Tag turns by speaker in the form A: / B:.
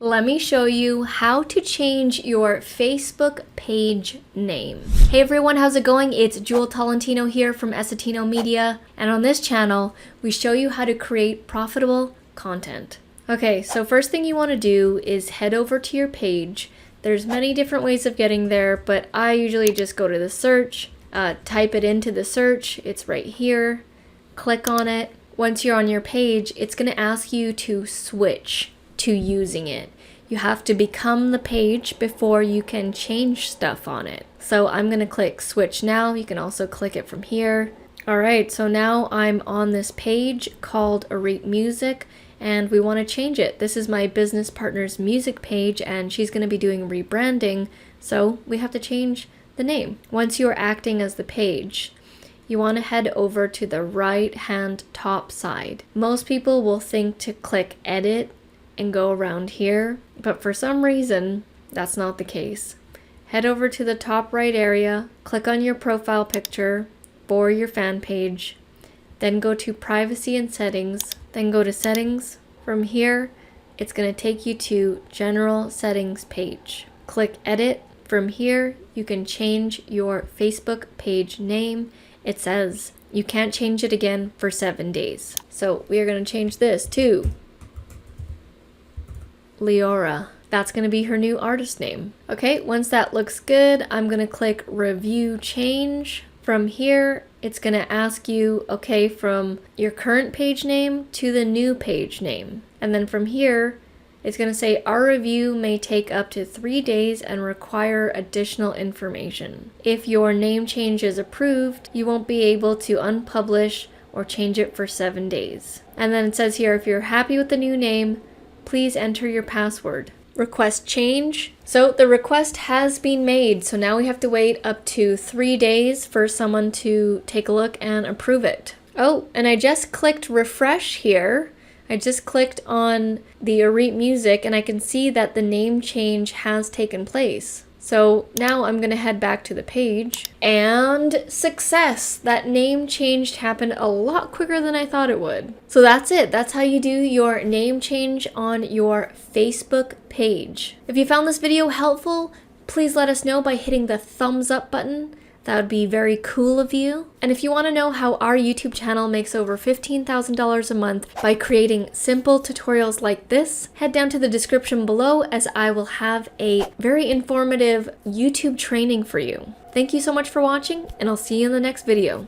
A: Let me show you how to change your Facebook page name. Hey everyone, how's it going? It's Jewel Tolentino here from Essetinomedia, and on this channel, we show you how to create profitable content. Okay, so first thing you want to do is head over to your page. There's many different ways of getting there, but I usually just go to the search, type it into the search, it's right here, click on it. Once you're on your page, it's going to ask you to switch to using it. You have to become the page before you can change stuff on it. So I'm going to click switch now. You can also click it from here. Alright, so now I'm on this page called Arete Music and we want to change it. This is my business partner's music page and she's going to be doing rebranding, so we have to change the name. Once you're acting as the page, you want to head over to the right hand top side. Most people will think to click edit and go around here, but for some reason that's not the case. Head over to the top right area, click on your profile picture for your fan page, then go to privacy and settings, then go to settings. From here it's going to take you to general settings page. Click edit. From here you can change your Facebook page name. It says you can't change it again for 7 days, so we are going to change this to Leora. That's going to be her new artist name. Okay, once that looks good, I'm going to click review change. From here, it's going to ask you, okay, from your current page name to the new page name. And then from here, it's going to say our review may take up to 3 days and require additional information. If your name change is approved, you won't be able to unpublish or change it for 7 days. And then it says here, if you're happy with the new name, please enter your password. Request change. So the request has been made, so now we have to wait up to 3 days for someone to take a look and approve it. Oh, and I just clicked refresh here. I just clicked on the Arete Music and I can see that the name change has taken place. So now I'm going to head back to the page and success! That name change happened a lot quicker than I thought it would. So that's it. That's how you do your name change on your Facebook page. If you found this video helpful, please let us know by hitting the thumbs up button. That would be very cool of you. And if you want to know how our YouTube channel makes over $15,000 a month by creating simple tutorials like this, head down to the description below as I will have a very informative YouTube training for you. Thank you so much for watching, and I'll see you in the next video.